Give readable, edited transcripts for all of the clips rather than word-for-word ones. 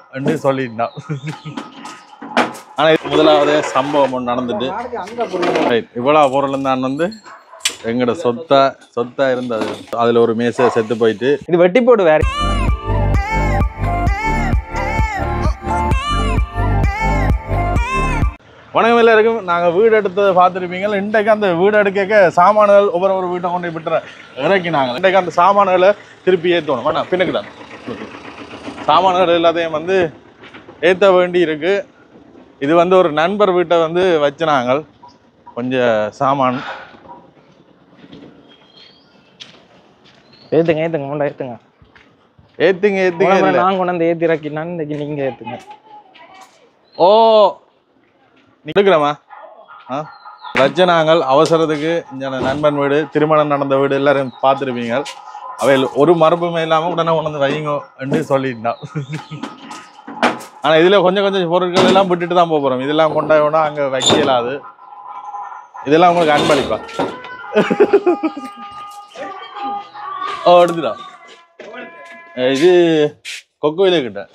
என்று சொல்லிட்டான். ஆனா முதலாவது சம்பவம் ஒன்று நடந்துட்டு இவ்வளவு பொருள் தான் வந்து எங்கட சொத்தா இருந்தது. அதுல ஒரு மேசை செத்து போயிட்டு இது வெட்டி போடு வேற. வணக்கம் எல்லாருக்கும். நாங்கள் வீடு எடுத்ததை பார்த்துருப்பீங்க. இன்றைக்கு அந்த வீடு எடுக்க சாமான்கள் ஒவ்வொரு வீட்டை கொண்டு விட்டுற இறக்கினாங்க. இன்றைக்கு அந்த சாமான்களை திருப்பி ஏற்றணும். வேணா பின்னுக்கு தான் சாமான்கள் எல்லாத்தையும் வந்து ஏற்ற வேண்டி இருக்கு. இது வந்து ஒரு நண்பர் வீட்டை வந்து வச்சுனாங்க. கொஞ்சம் சாமான் ஏத்துங்க முண்டா ஏத்துங்க. நான் கொண்டு வந்து ஏற்றி இறக்கினான்னு இன்னைக்கு நீங்க ஏத்துங்க. ஓ எடுக்கிறோமா? வச்சனாங்கள் அவசரத்துக்கு இந்த நண்பன் வீடு, திருமணம் நடந்த வீடு எல்லாரும் பார்த்துருப்பீங்க. அவையில் ஒரு மரபுமே இல்லாமல் உடனே கொண்டு வைங்க என்று சொல்லிட்டான். ஆனால் இதில் கொஞ்சம் பொருட்கள் எல்லாம் விட்டுட்டு தான் போகிறோம். இதெல்லாம் கொண்டாடா அங்கே வைக்கலாது. இதெல்லாம் உங்களுக்கு அன்பளிப்பா. ஓ எடுத்துடா. இது கொக்கோயிலே கிட்ட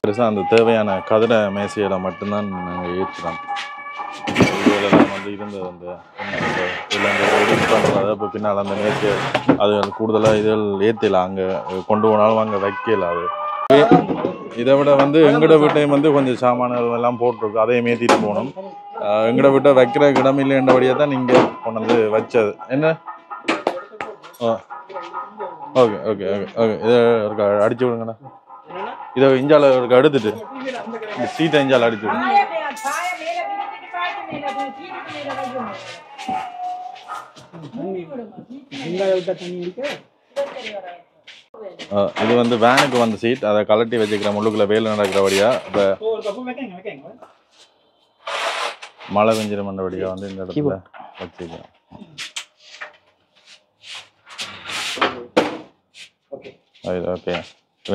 பெருசாக அந்த தேவையான கதிரை மேசையில மட்டும்தான் நாங்கள் ஏற்றுறோம். இதுலாம் வந்து இருந்தது அந்த பண்ணுறது. இப்போ பின்னால் அந்த மேசையை அது கூடுதலாக இதில் ஏற்றலாம். அங்கே கொண்டு போனாலும் அங்கே வைக்கல. அது இதை விட வந்து எங்கட வீட்டையும் வந்து கொஞ்சம் சாமான்கள் எல்லாம் போட்டிருக்கு. அதையும் ஏற்றிட்டு போகணும். எங்கட வீட்டை வைக்கிற இடம் இல்லைன்றபடியாக தான் நீங்கள் கொண்டு வந்து வச்சது. என்ன ஓகே ஓகே ஓகே ஓகே இதை அடிச்சு விடுங்கண்ணா. இதை இஞ்சால எடுத்துட்டு இந்த சீட்டை இஞ்சால அடிச்சு விடுங்க. இது வந்து வேனுக்கு வந்த சீட். அதை கலட்டி வச்சுக்கிற முள்ளுக்குள்ள வேலை நடக்கிறபடியா இப்போ மழை பெஞ்சிட மண்டபடியா வந்து இந்த இடத்துல வச்சுக்கலாம். ஓகே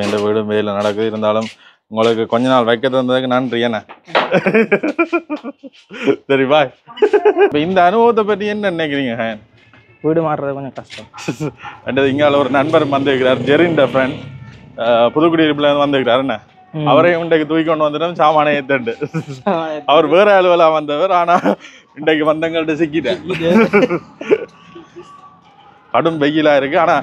இந்த வீடு வேலை நடக்குது. இருந்தாலும் உங்களுக்கு கொஞ்ச நாள் வைக்க தந்ததுக்கு நன்றி. என்ன சரி பாய். இப்போ இந்த அனுபவத்தை பற்றி என்ன நினைக்கிறீங்க? வீடு மாறுறது கொஞ்சம் கஷ்டம். ரெண்டாவது இங்கால ஒரு நண்பர் வந்திருக்கிறார், ஜெரின் ஃப்ரெண்ட், புதுக்குடியிருப்புல வந்திருக்கிறார். என்ன அவரையும் இன்றைக்கு தூக்கி கொண்டு வந்துட்டோம். சாமான ஏத்தண்டு அவர் வேற அலுவலா வந்தவர். ஆனா இன்றைக்கு வந்தங்கள்ட்ட சிக்கிட்டேன். கடும் வெயிலா இருக்கு. ஆனா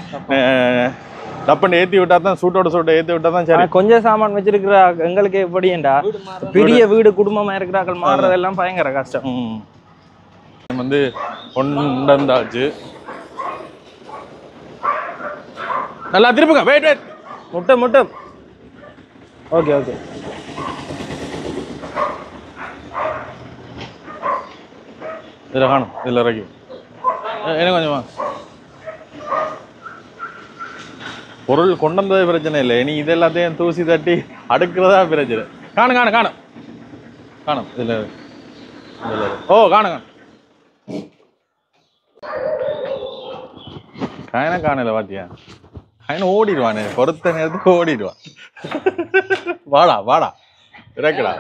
டப்பன் ஏத்தி விட்டா தான் சூட்டோட ஏத்தி விட்டா தான் சரி. கொஞ்சம் சாமான் வச்சிருக்கிற எங்களுக்கு எப்படிண்டா பெரிய வீடு குடும்பமா இருக்கிறார்கள் மாறுறதெல்லாம் பயங்கர கஷ்டம். வந்து கொண்டாச்சு. நல்லா திருப்புங்க. வெயிட் முட்டை ஓகே ஓகே. இதில் காணும். இதில் இறக்கி என்ன கொஞ்சமா பொருள் கொண்டு வந்தது பிரச்சனை இல்லை. இனி இது எல்லாத்தையும் தூசி தட்டி அடுக்கிறதா பிரச்சனை. காணும் இதில் ஓ காணும் காணல பாத்தியா? ஓடிடுவானே, பொறுத்த நேரத்துக்கு ஓடிடுவான். வாடா இறக்கடா.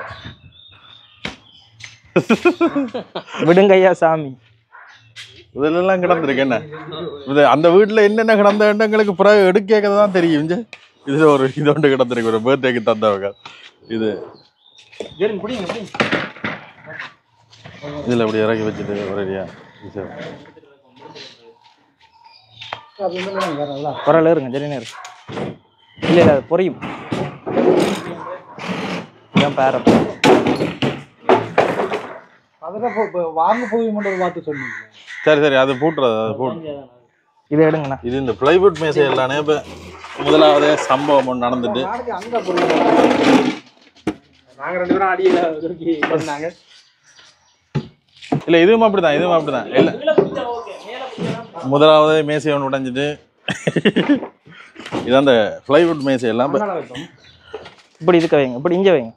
விடுங்கய்யா சாமி. இதெல்லாம் கிடந்திருக்கு. என்ன இது அந்த வீட்டுல என்னென்ன கிடந்த எங்களுக்கு பிறகு எடுக்கதான் தெரியும். இதுல ஒரு இதொண்டு கிடந்திருக்கு, ஒரு பர்த்டேக்கு தந்தவங்க. இது இதுல இப்படி இறக்கி வச்சுட்டு ஒரேடியா பரவாயில்ல இருங்க. சரி நேரம் இல்லை அது புரியும். பேரம் வாங்க போய் மட்டும் பார்த்து சொன்னீங்க. சரி அது போட்டுறது. அது போட்டு இதை எடுங்கண்ணா. இது இந்த பிளைவுட் மேசை எல்லானே இப்போ முதலாவது சம்பவம் ஒன்று நடந்துட்டு நாங்க 2 பேரும் அடியில பண்ணாங்க. இல்லை இதுவும் அப்படிதான் இல்லை. முதலாவது மேசை ஒன்று உடைஞ்சிட்டு இது அந்த பிளைவுட் மேசை எல்லாம் இப்படி இருக்க வைங்க. இப்படி இங்கே வைங்க.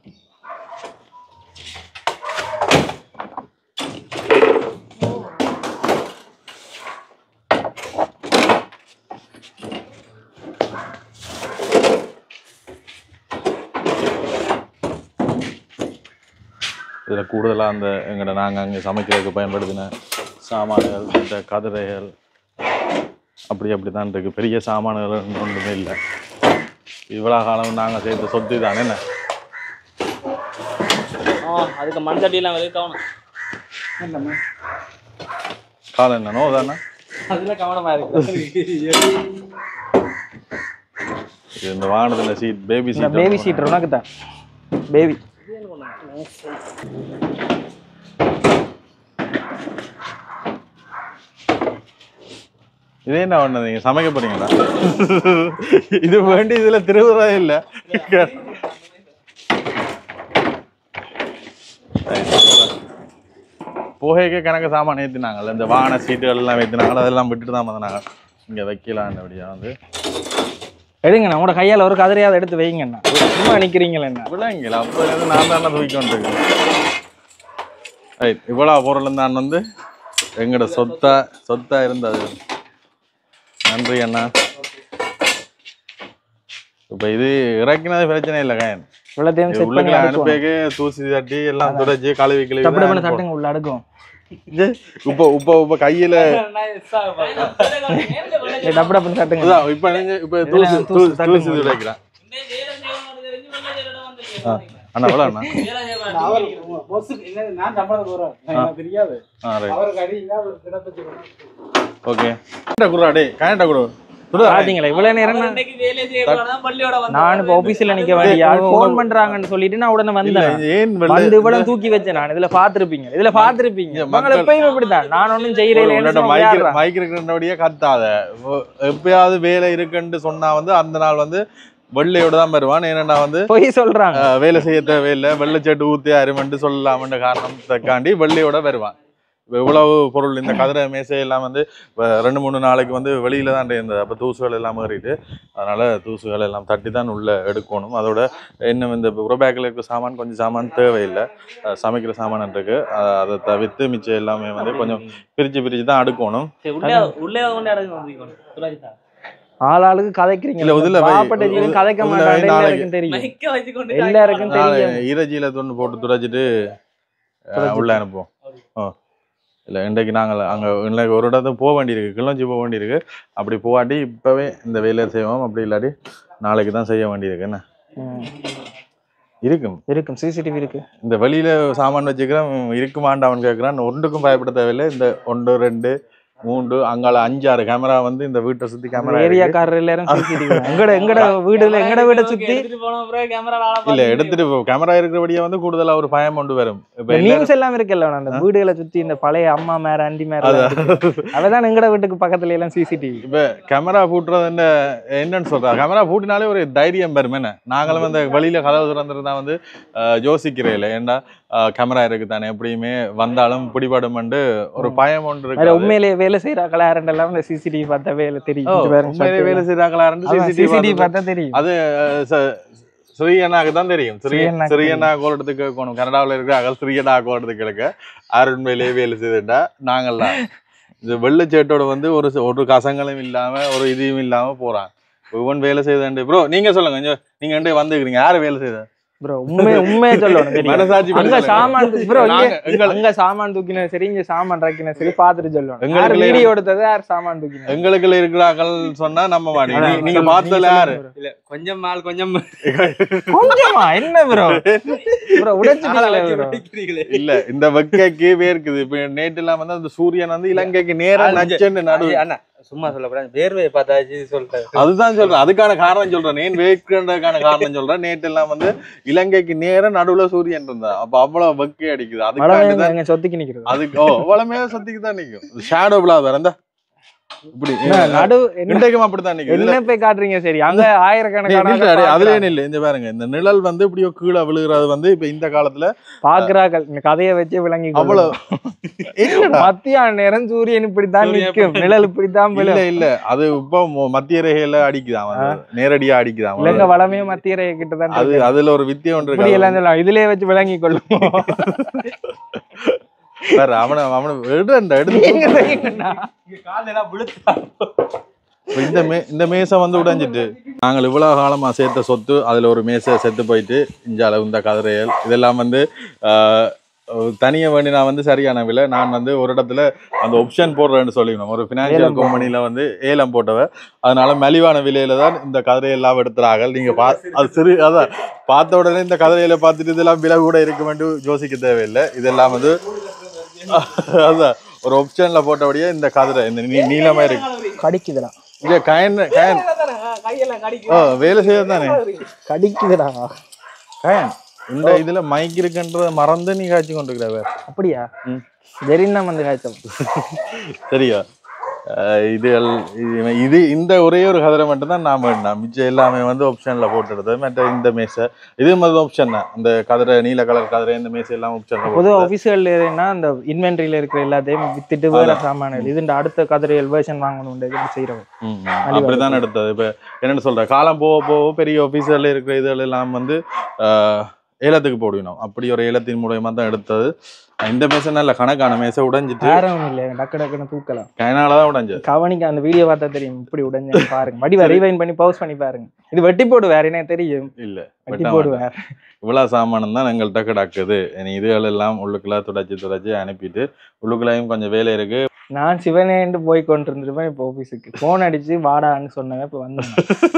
இதில் கூடுதலாக அந்த எங்கள்ட நாங்கள் அங்கே சமைக்கிறதுக்கு பயன்படுத்தின சாமான்கள், இந்த கதிரைகள் அப்படி தான் இருக்குது. பெரிய சாமான்கள் ஒன்றுமே இல்லை. இவ்வளோ காலம் நாங்கள் சேர்த்து சொத்து தானே என்ன. அதுக்கு மண் சட்டியெல்லாம் வெளியே காலம் என்னன்னோ தானே அதுல கவனமா இருக்கு. இந்த வாகனத்தில் seat baby seat. Baby seat உனக்கு தான் பேபி. இதே என்ன பண்ணது, நீங்கள் சமைக்க போறீங்களா? இது வேண்டி இதில் திருவுறா இல்லை. போகைக்கே கணக்கு சாமான் ஏற்றினாங்கல்ல, இந்த வாகன சீட்டுகள் எல்லாம் ஏற்றினாங்களோ அதெல்லாம் விட்டுட்டு தான் வந்தாங்க. இங்கே வைக்கலான்னு அப்படியா வந்து எடுங்கண்ணா, உங்களோட கையால் ஒரு கதிரையாவது எடுத்து வைங்கண்ணா. சும்மா நிற்கிறீங்களா என்ன விளைங்களா? அப்போ நான் தானே தூக்கிக்கொண்டு ரைட். இவ்வளோ பொருள் தான் வந்து எங்களோட சொத்தா இருந்தது. நன்றி அண்ணா. இப்போ இது இறக்கினது பிரச்சனை இல்லை காயன். உள்ளுக்குள்ள அனுப்பிக்கு தூசி தட்டி எல்லாம் துடைச்சி கழுவி தட்டுங்க உள்ள அடுக்கும். இப்போ கையில இப்ப தூசி துடைக்கிறான் அண்ணா. எவ்வளோ அண்ணா? ஓகே குருடா கனெக்டா குரு. பாத்தீங்களா இவ்வளவு நேரம் நான் இப்ப ஆபீஸ்ல நிக்க வேண்டிய போன் பண்றாங்கன்னு சொல்லிட்டு நான் உடனே வந்தேன். வந்து இவ்வளவு தூக்கி வச்சேன். நான் இதுல பாத்துருப்பீங்க மகள் எப்பயுமே இப்படிதான். நான் ஒன்னும் செய்யறேன். மைக் இருக்கிறபடியே கத்தாத. எப்பயாவது வேலை இருக்குன்னு சொன்னா வந்து அந்த நாள் வந்து வெள்ளையோட தான் வருவான். ஏன்னா வந்து போய் சொல்றாங்க வேலை செய்ய தேவையில்லை, வெள்ளைச்சேட்டு ஊத்தி அருமென்று சொல்லலாம்னு காரணத்துக்காண்டி வெள்ளையோட வருவான். இவ்வளவு பொருள் இந்த கதிரை மேசை எல்லாம் வந்து 2-3 நாளைக்கு வந்து வெளியில தான் இருந்தது. அப்போ தூசுகள் எல்லாம் ஏறிட்டு அதனால தூசுகள் எல்லாம் தட்டி தான் உள்ள எடுக்கணும். அதோட இன்னும் இந்த உரபேக்கில் இருக்க சாமான் கொஞ்சம் சாமான் தேவையில்லை. சமைக்கிற சாமான் இருக்கு, அதை தவிர்த்து மிச்சம் எல்லாமே வந்து கொஞ்சம் பிரிச்சு தான் அடுக்கணும். ஆளாளுக்கு கதைக்கிறீங்க. கதைக்க மாட்டாங்க தெரியும். எல்லாருக்கும் தெரியும். ஈரஜியில தொண்டு போட்டு துடைச்சிட்டு உள்ள அனுப்புவோம். இல்லை இன்றைக்கு நாங்கள் அங்கே இன்னைக்கு ஒரு இடத்துக்கு போக வேண்டியிருக்கு, கிளஞ்சி போக வேண்டியிருக்கு. அப்படி போகாட்டி இப்போவே இந்த வேலையை செய்வோம். அப்படி இல்லாட்டி நாளைக்கு தான் செய்ய வேண்டியிருக்கு. என்ன இருக்கும் சிசிடிவி இருக்கு. இந்த வெளியில சாமான் வச்சுக்கிறேன் இருக்குமான்னு அவன் கேட்குறான். ஒன்றுக்கும் பயப்பட தேவையில்லை. இந்த 1, 2, 3 அங்கால 5-6 கேமரா வந்து இந்த வீட்டை சுத்தி கேமரா. ஏரியாக்காரர் எல்லாரும் சிசிடிவி எங்கட வீடை சுத்தி இல்ல எடுத்துட்டு கேமரா இருக்கிறபடியே வந்து கூடுதலா ஒரு பயம் கொண்டு வரும். இப்ப நியூஸ் எல்லாம் இருக்குல்ல அந்த வீடுகளை சுத்தி இந்த பழைய அம்மா மேர அண்டி மேர அதான் எங்கட வீட்டுக்கு பக்கத்துல எல்லாம் சிசிடிவி. இப்ப கேமரா பூட்டுறது என்னன்னு சொல்றா, கேமரா பூட்டினாலே ஒரு தைரியம் வரும். என்ன நாங்களும் அந்த வழியில கதவு திறந்துருந்தா வந்து யோசிக்கிறேன் இல்லை, ஏண்டா கேமரா இருக்கு தானே எப்படியுமே வந்தாலும் பிடிபடும் ஒரு பயம் ஒன்று இருக்கு. உண்மையிலேயே வேலை செய்யறாங்களா எல்லாம் இந்த சிசிடிவி பார்த்தா வேலை தெரியும். வேலை செய்யறாங்களா சிசிடிவி பார்த்தா தெரியும். அது ஸ்ரீயண்ணாக்கு தான் தெரியும். ஸ்ரீயண்ணா கோலத்துக்கு கேட்கணும். கனடாவில் இருக்கிற ஸ்ரீயண்ணா கோலத்துக்கு கேட்க அருண்மையிலேயே வேலை செய்துட்டா நாங்கள்லாம் இந்த வெள்ளச்சேட்டோட வந்து ஒரு கசங்களும் இல்லாம ஒரு இதையும் இல்லாம போறான். இவன் வேலை செய்தாண்டு ப்ரோ நீங்க சொல்லுங்க. நீங்க வந்துக்கிறீங்க யாரு வேலை செய்த ப்ரோ? உண்மையை சொல்லணும். அங்க சாமான் தூக்கின சரி, இங்க சாமான் ரக்கின சரி பார்த்துட்டு சொல்லணும். வீடியோ எடுத்தது யார் சாமான் தூக்கின எங்களுக்குள்ள இருக்கிறார்கள் சொன்னா நம்ம மாடி. நீங்க பார்த்ததுல யாரு? இல்ல கொஞ்சம் மால் கொஞ்சமா என்ன ப்ரோ உடைச்சிட்டீங்களே. இல்ல இந்த வெக்கைக்கு வேர்க்குது. இப்ப நேற்று எல்லாம் வந்து அந்த சூரியன் வந்து இலங்கைக்கு நேரா நச்சன்னு நடு. சும்மா சொல்லக்கூடாது, வேர்வையை பார்த்தாச்சு சொல்றேன். அதுதான் சொல்றேன், அதுக்கான காரணம் சொல்றேன். நேன் வேர்க்கிறதுக்கான காரணம் சொல்றேன். நேற்று எல்லாம் வந்து இலங்கைக்கு நேரம் நடுவுல சூரியன் இருந்தா அப்ப அவ்வளவு வெக்கை அடிக்குது. அதுக்கு சொத்திக்கு நிக்கிறது. அதுக்கு வளமே சொத்திக்கு தான் நிக்கும். ஷேடோ பிளா வேற இந்த இப்படி நடு இன்றைக்கும் அப்படித்தான் நிக்கும். என்ன போய் காட்டுறீங்க? சரி அங்க ஆயிரக்கணக்கான அதுல இல்ல இந்த பாருங்க இந்த நிழல் வந்து இப்படியோ கீழே விழுகிறது வந்து இப்ப இந்த காலத்துல பாக்குறார்கள். இந்த கதையை வச்சு விளங்கி அவ்வளவு மத்தியான நேரம் சூரியன் இப்படித்தான் நிக்கும், நிழல் இப்படித்தான். இல்ல அது இப்ப மத்திய ரேகையில அடிக்குதான், நேரடியா அடிக்குதான். இல்லங்க வளமே மத்திய ரேகை கிட்டதான். அது அதுல ஒரு வித்தியம் ஒன்று இருக்கு. எல்லாம் சொல்லலாம், இதுலயே வச்சு விளங்கி கொள்ளும். இந்த மேசை வந்து உடைஞ்சிட்டு நாங்கள் இவ்வளவு காலமா சேர்த்த சொத்து அதுல ஒரு மேசை செத்து போயிட்டு இஞ்சால இந்த கதிரையல் இதெல்லாம் வந்து தனியாக வேண்டி நான் வந்து சரியான விலை நான் வந்து ஒரு இடத்துல அந்த ஆப்ஷன் போடுறேன்னு சொல்லிக்கணும். ஒரு ஃபினான்ஷியல் கம்பெனியில் வந்து ஏலம் போட்டவ, அதனால மலிவான விலையில தான் இந்த கதிரையெல்லாம் எடுத்துறாங்க. நீங்கள் அது அதான் பார்த்த உடனே இந்த கதிரையில பார்த்துட்டு இதெல்லாம் விலை கூட இருக்குமென்று யோசிக்க தேவையில்லை. இதெல்லாம் வந்து அதான் ஒரு ஆப்ஷனில் போட்டபடியே இந்த கதிரை இந்த நீளமாக இருக்கு. கடிக்குதுடா இங்கே கயன் வேலை செய்யறது தானே கடிக்குதுடா கயன். இந்த இதுல மைக் இருக்குன்றத மறந்து நீ காய்ச்சி கொண்டிருக்கிற. அப்படியா? ஜெரின்னா வந்து காய்ச்சோம். சரியா? இது இந்த ஒரே ஒரு கதிரை மட்டும் தான் நான் வேண்டாம். மிச்சம் எல்லாமே வந்து ஆப்ஷன்ல போட்டுடுறது. மற்ற இந்த மேசை இது மாதிரி ஆப்ஷன் தான். இந்த கதிரை நீல கலர் கதிரை இந்த மேசை எல்லாம் ஆப்ஷன். பொதுவாக ஆஃபீஸுகள்னா அந்த இன்வென்ட்ரியில இருக்கிற எல்லாத்தையும் வித்துட்டு வேற சாமான்கள் இது இந்த அடுத்த கதிரைகள் வேர்ஷன் வாங்கணும் செய்யறோம். அப்படிதான் எடுத்தது. இப்ப என்னன்னு சொல்ற காலம் போக போக பெரிய ஆஃபீஸர்ல இருக்கிற இதுகள் எல்லாம் வந்து ஏலத்துக்கு போடணும். அப்படி ஒரு ஏலத்தின் மூலமா தான் எடுத்தது. இந்த மேசை நல்ல கணக்கான மேசை உடைஞ்சிட்டு இல்லை டக்கு டக்குன்னு தூக்கலாம். கைனாலதான் உடைஞ்சது. கவனிக்க அந்த வீடியோ பார்த்தா தெரியும் இப்படி உடைஞ்சு பாருங்க. வடிவ ரீவைண்ட் பண்ணி பவுஸ் பண்ணி பாருங்க. இது வெட்டி போடு வேற என்ன தெரியும்? இல்ல வெட்டி போடு வேற. இவ்வளவு சாமானம் தான் எங்கள்கிட்ட கிடக்குது. இதுகள் எல்லாம் உள்ளுக்குள்ள துடைச்சி அனுப்பிட்டு உள்ளுக்குள்ளையும் கொஞ்சம் வேலை இருக்கு. நான் சிவனேண்டு போய் கொண்டிருந்துருப்பேன். இப்போ ஆபீஸுக்கு போன் அடிச்சு வாடான்னு சொன்னவன் இப்ப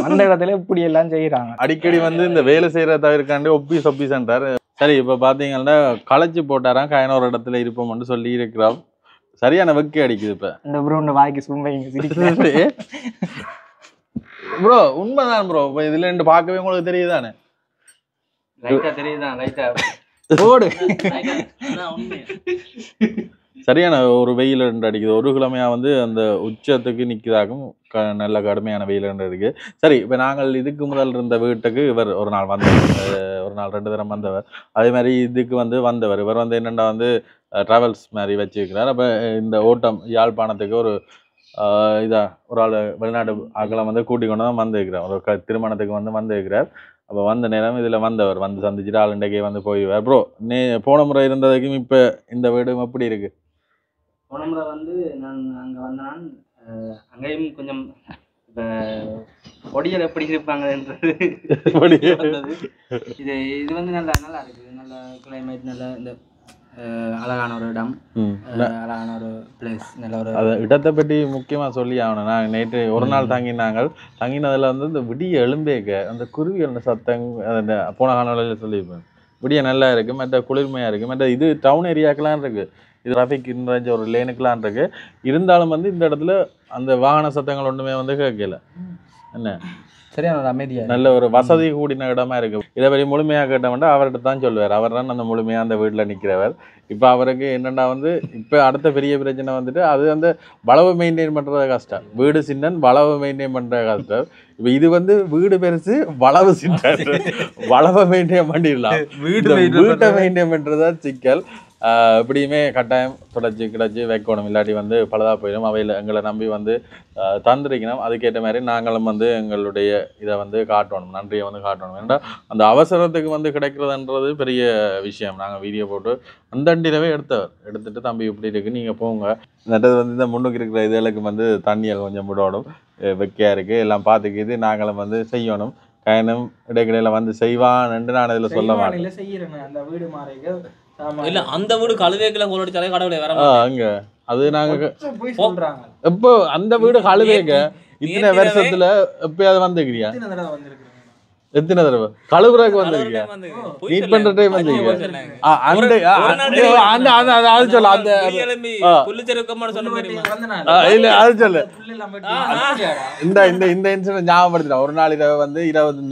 வந்த இடத்துல இப்படி எல்லாம் செய்யறாங்க. அடிக்கடி வந்து இந்த வேலை செய்யறத தவிர்க்காண்டு ஒப்பீஸ்ன்றாரு. சரி இப்ப பாத்தீங்கன்னா களைச்சு போட்டாராம் கயனோர் இடத்துல இருப்போம்னு சொல்லி இருக்கிறோம். சரியான வெக்கி அடிக்குது. இப்ப இந்த ப்ரோ வாய்க்கு சும்மைங்க ப்ரோ உண்மைதான் ப்ரோ. இப்ப இதுல இருந்து பார்க்கவே உங்களுக்கு தெரியுதானே? போடு சரியான ஒரு வெயில் ரெண்டு அடிக்குது. ஒரு கிழமையா வந்து அந்த உச்சத்துக்கு நிற்கிறதாகும் நல்ல கடுமையான வெயில் ரெண்டு இருக்கு. சரி இப்போ நாங்கள் இதுக்கு முதல் இருந்த வீட்டுக்கு இவர் ஒரு நாள் வந்தவர், ஒரு நாள் 2 தரம் வந்தவர். அதே மாதிரி இதுக்கு வந்து வந்தவர். இவர் வந்து என்னென்னா வந்து ட்ராவல்ஸ் மாதிரி வச்சுருக்கிறார். அப்போ இந்த ஓட்டம் யாழ்ப்பாணத்துக்கு ஒரு ஒரு ஆள் வெளிநாட்டு ஆக்களை வந்து கூட்டிக் கொண்டு தான் வந்திருக்கிறார். ஒரு திருமணத்துக்கு வந்து வந்திருக்கிறார். அப்போ வந்த நேரம் இதில் வந்தவர் வந்து சந்திச்சுட்டு ஆளுண்டைக்கே வந்து போய்வார். ப்ரோ போன முறை இருந்ததுக்கும் இப்போ இந்த வீடும் எப்படி இருக்கு? போன முறை வந்து நான் அங்கே வந்தான் அங்கேயும் கொஞ்சம் இப்போ பொடிகள் எப்படி இருப்பாங்கன்றது இது இது வந்து நல்லா இருக்குது. நல்ல கிளைமேட், நல்ல இந்த அழகான ஒரு இடம், அழகான ஒரு பிளேஸ், நல்ல ஒரு இடத்தை பற்றி முக்கியமாக சொல்லி ஆகணும். நாங்கள் நேற்று ஒரு நாள் தங்கினதில் வந்து இந்த விடிய எழும்பேக்க அந்த குருவியோட சத்தம் அந்த போன காணொலியில் சொல்லியிருப்பேன். விடிய நல்லா இருக்குது, மற்ற குளிர்மையாக இருக்குது, மற்ற இது டவுன் ஏரியாக்கெலாம் இருக்குது. இது டிராஃபிக் இன்றைஞ்ச ஒரு லேனுக்கெலாம் இருக்கு. இருந்தாலும் வந்து இந்த இடத்துல அந்த வாகன சத்தங்கள் ஒன்றுமே வந்து கேட்கல. என்ன சரியான ஒரு அமைதியா நல்ல ஒரு வசதி கூடின இடமா இருக்கு. இதை பற்றி முழுமையாக கேட்டவன்ட்டு அவர்கிட்ட தான் சொல்லுவார். அவர் தான் அந்த முழுமையாக அந்த வீட்டில் நிற்கிறவர். இப்போ அவருக்கு என்னென்னா வந்து இப்போ அடுத்த பெரிய பிரச்சனை வந்துட்டு அது அந்த வளவு மெயின்டைன் பண்ணுறது கஷ்டம். வீடு சின்னன் வளவு மெயின்டைன் பண்ணுற கஷ்டம். இப்போ இது வந்து வீடு பெருசு வளவு சின்னன் வளவை மெயின்டைன் பண்ணிடலாம். வீட்டை மெயின்டைன் பண்ணுறதா சிக்கல். எப்படியுமே கட்டாயம் தொடச்சி கிடச்சி வைக்கணும். இல்லாட்டி வந்து பலதாக போயிடும். அவையில் எங்களை நம்பி வந்து தந்திரிக்கணும். அதுக்கேற்ற மாதிரி நாங்களும் வந்து எங்களுடைய இதை வந்து காட்டணும், நன்றியை வந்து காட்டணும். ஏன்னா அந்த அவசரத்துக்கு வந்து கிடைக்கிறதுன்றது பெரிய விஷயம். நாங்கள் வீடியோ போட்டு அந்த அண்டிலவே எடுத்துட்டு தம்பி இப்படி இருக்கு நீங்கள் போங்க. நட்டது வந்து இந்த முன்னுக்கு இருக்கிற இதுகளுக்கு வந்து தண்ணியை கொஞ்சம் விடணும், வெக்கையாக இருக்குது, எல்லாம் பார்த்துக்கிது நாங்களும் வந்து செய்யணும். கயனும் இடைக்கிடையில் வந்து செய்வான்னு நான் இதில் சொல்ல மாட்டேன். செய்யறேன் அந்த வீடு மாறைகள் இல்ல அந்த வீடு கழுவேக்கல கோலடிச்சாலே கடவுளே வர அங்க அது நாங்க சொல்றாங்க. இப்போ அந்த வீடு கழுவேக்க இத்தனை வருஷத்துல எப்பயாவது வந்துக்கிறியா? எத்தனை தடவை கழுவுறதுக்கு வந்துருக்கியா? நீட் பண்ற டைம் வந்துருக்கியா? அது சொல்ல அந்த இல்ல அது சொல்ல இந்த இன்சிடென்ட் ஞாபகப்படுத்தினா. ஒரு நாள் இரவு வந்து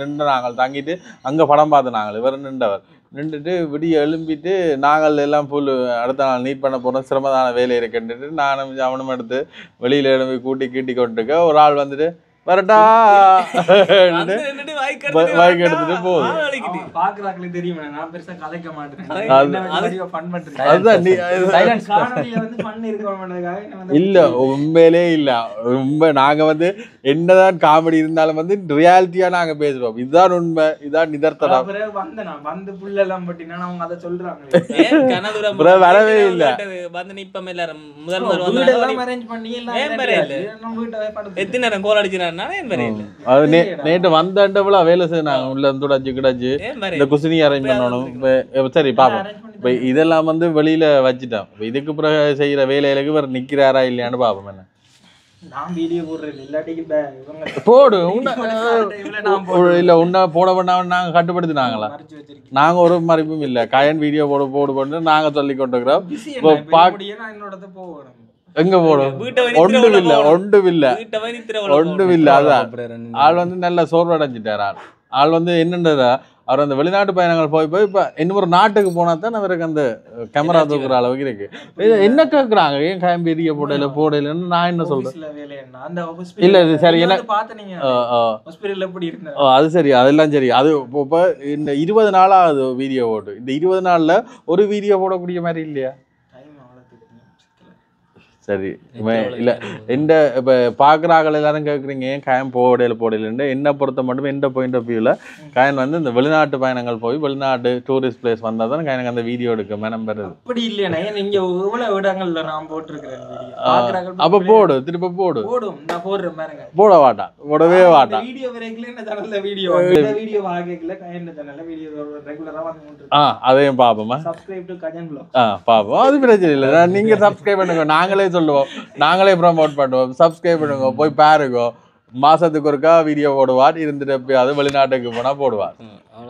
நின்று நாங்கள் தங்கிட்டு அங்க படம் பார்த்து நாங்கள் இவர் நின்றுட்டு விடிய எழும்பிட்டு நாங்கள் எல்லாம் புல் அடுத்த நாள் நீட் பண்ண போகிறோம். சிரமதான வேலை இருக்குன்ட்டு நானும் அவனும் எடுத்து வெளியில் எழும்பி கீட்டி கொண்டுருக்க ஒரு ஆள் வந்துட்டு வரட்டா வாய்க்கு எடுத்துட்டு போகுது. இல்ல உண்மையிலே இல்ல. ரொம்ப நாங்க வந்து என்னதான் காமெடி இருந்தாலும் வந்து ரியாலிட்டியா நாங்க பேசுறோம். இதுதான் உண்மை, இதான் நிதர்த்தனம். வரவே இல்ல. நேற்று வந்தா வேலை செய்ய நாங்க உள்ள துடைச்சு கிடச்சு இந்த குசினி அரேஞ்ச் பண்ணணும். சரி பாப்போம். இப்போ இதெல்லாம் வந்து வெளியில வச்சுட்டோம். இப்போ இதுக்கு பிறகு செய்யற வேலைகளுக்கு இவர் நிக்கிறாரா இல்லையான்னு பாப்போம். என்ன நான் வீடியோ போடுறேன் இல்லாட்டிக்கு போடு இல்ல உன்ன போட பண்ணாம நாங்க கட்டுப்படுத்தினாங்களா? நாங்க ஒரு மறைப்பும் இல்ல. கயன் வீடியோ போடு நாங்க சொல்லி கொண்டிருக்கிறோம். எங்க போடும்? ஒன்றும் இல்ல. அதான் ஆள் வந்து நல்ல சோர்வு அடைஞ்சிட்டார். ஆள் வந்து என்னன்றதா அவர் அந்த வெளிநாட்டு பயணங்கள் போய் இப்ப இன்னொரு நாட்டுக்கு போனா தான் அவருக்கு அந்த கேமரா தூக்குற அளவுக்கு இருக்கு. என்ன கேக்குறாங்க, ஏன் கயம் பெரிய போடலன்னு நான் என்ன சொல்றேன்? இல்ல இது சரி. அது சரி, அதெல்லாம் சரி. அது இப்ப இந்த 20 நாளாவது வீடியோ போட்டு, இந்த 20 நாள்ல ஒரு வீடியோ போடக்கூடிய மாதிரி இல்லையா? சரி இல்ல எந்த இப்ப பாக்குறாங்க எல்லாரும் கேக்குறீங்க ஏன் கயன் போடலன்னு. என்ன பொறுத்த மட்டும் எந்த பாயிண்ட் ஆஃப் வியூல கயன் வந்து இந்த வெளிநாட்டு பயணங்கள் போய் வெளிநாட்டு டூரிஸ்ட் பிளேஸ் வந்தா தான் கயனுக்கு அந்த வீடியோ எடுக்க மனம் வருது. அப்படி இல்லையா? நீங்க எவ்வளவு இடங்கள்ல நான் போட்டிருக்கிறேன். அப்ப போடு, திருப்ப போடு. நான் போடுறேன் பாருங்க. போட மாட்டான், போடவே மாட்டான். வீடியோ வரைக்கும் என்ன சேனல்ல வீடியோ ஆகல கயன் சேனல்ல வீடியோ ரெகுலரா வந்து அதையும் பாப்போமா? Subscribe to Gayan vlog. பாப்போம். அது பிரச்சனை இல்லை. நீங்க சப்ஸ்கிரைப் பண்ணுங்க, நாங்களே சொல்லுவோம், நாங்களே ப்ரமோட் பண்ணுவோம். சப்ஸ்கிரைப் பண்ணுங்க, போய் பாருங்க. மாசத்துக்கு ஒருக்கா வீடியோ போடுவார். இருந்துட்டு எப்பயாவது வெளிநாட்டுக்கு போனா போடுவார்.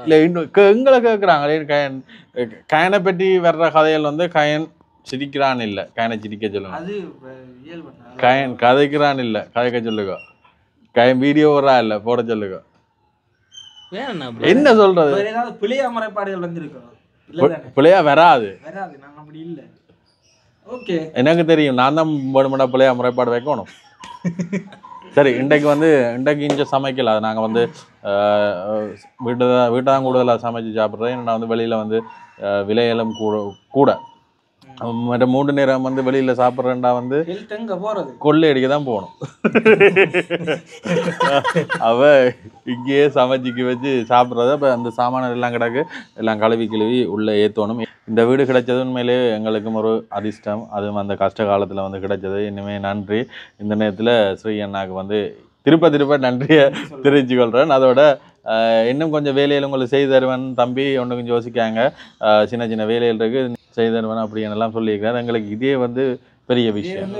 இல்ல இன்னும் எங்களை கேட்குறாங்களே கயன் கயனை பற்றி வர்ற கதைகள் வந்து கயன் சிரிக்கிறான் இல்ல, கயனை சிரிக்க சொல்லுங்க. கயன் கதைக்கிறான் இல்ல, கதைக்க சொல்லுங்க. கயன் வீடியோ வரா இல்ல, போட சொல்லுங்க. என்ன சொல்றது? பிள்ளையா முறைப்பாடுகள் வந்திருக்கோம். பிள்ளையா வராது. நாங்க அப்படி இல்ல. ஓகே, எனக்கு தெரியும். நான் தான் வேணுமெண்டா பிள்ளையா முறைப்பாடு வைக்கணும். சரி, இன்றைக்கு இங்கே சமைக்கல. அது நாங்கள் வந்து வீட்டை தான் கூடுதலாக சமைச்சு சாப்பிட்றேன். நான் வந்து வெளியில் வந்து விலையெல்லாம் கூட மற்ற 3 நேரம் வந்து வெளியில சாப்பிட்றேன்டா வந்து கொள்ளை அடிக்க தான் போகணும். அவ இங்கேயே சமைச்சிக்கு வச்சு சாப்பிட்றத இப்போ அந்த சாமான் எல்லாம் கிடக்கு, எல்லாம் கழுவி உள்ளே ஏற்றணும். இந்த வீடு கிடைச்சது உண்மையிலே எங்களுக்கும் ஒரு அதிர்ஷ்டம். அதுவும் அந்த கஷ்ட காலத்தில் வந்து கிடைச்சது. இனிமேல் நன்றி. இந்த நேரத்தில் ஸ்ரீ அண்ணாவுக்கு வந்து திருப்ப நன்றியை தெரிவிச்சு கொள்கிறேன். அதோட இன்னும் கொஞ்சம் வேலையில் உங்களுக்கு செய்து தருவேன் தம்பி ஒன்று கொஞ்சம் யோசிக்காங்க. சின்ன வேலைகள் இருக்கு, செய்து தருவேன் அப்படின்னு எல்லாம் சொல்லியிருக்காரு. எங்களுக்கு இதே வந்து பெரிய விஷயம்.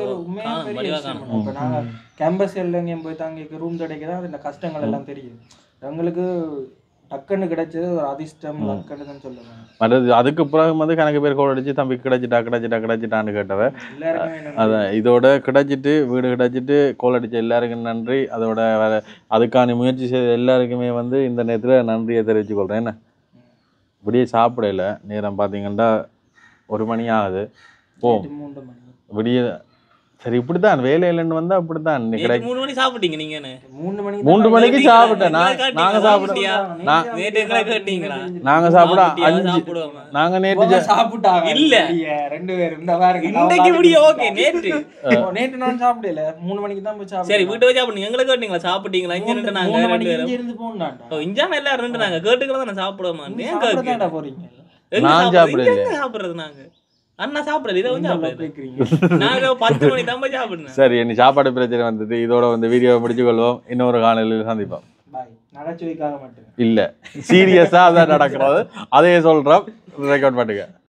கேம்பஸ் எல்லாம் போய் தாங்க ரூம் கிடைக்கதான் அந்த கஷ்டங்கள் எல்லாம் தெரியும். எங்களுக்கு டக்குன்னு கிடைச்சது ஒரு அதிர்ஷ்டம், லக்குன்னு சொல்லுவாங்க. மற்றது அதுக்கு பிறகு வந்து கணக்கு பேர் கோல் அடிச்சு தம்பி கிடைச்சிட்டான்னு கேட்டவ. அதான் இதோட கிடைச்சிட்டு வீடு கிடைச்சிட்டு கோல் அடிச்ச எல்லாருக்கும் நன்றி. அதோட அதுக்கான முயற்சி செய்த எல்லாருக்குமே வந்து இந்த நேரத்தில் நன்றியை தெரிவிச்சு கொள்றேன். என்ன விடிய சாப்பிடல, நேரம் பார்த்தீங்கன்னா 1 மணி ஆகுது. போம் விடிய சரி, இப்படித்தான் வேலை இல்லைன்னு வந்தா அப்படித்தான். 3 மணி சாப்பிட்டீங்க நீங்க? 3 மணிக்கு சாப்பிட்டேன். நாங்க சாப்பிட நாங்க சாப்பிட 5 நாங்க நேற்று சாப்பிட்டாங்க இல்ல 2 பேரும் இந்த வாரம் இன்னைக்கு முடிய ஓகே. நேற்று நான் சாப்பிடல, 3 மணிக்கு தான் போய் சாப்பிட்டேன். சரி, வீட்டு போய் சாப்பிடுங்க. எங்களுக்கு கேட்டீங்களா சாப்பிட்டீங்களா? இங்க ரெண்டு நாங்க 2 பேரும் இருந்து போனாடா. இஞ்சாம எல்லாரும் 2 நாங்க கேட்டுக்கல தான் சாப்பிடுவோமா? ஏன் கேட்கடா போறீங்க? நான் சாப்பிடுறது நாங்க அண்ணா சாப்பிடல, இதை வந்து நாங்க 10 மணி தான் போய் சாப்பிடுங்க. சரி, நீ சாப்பாடு பிரச்சனை வந்தது. இதோட வந்து வீடியோ முடிச்சு கொள்வோம். இன்னொரு காணொளியில் சந்திப்போம். நகைச்சுவைக்காக மட்டும் இல்ல, சீரியஸா அதான் நடக்கிறது. அதையே சொல்றோம். ரெக்கார்ட் பண்ணுங்க.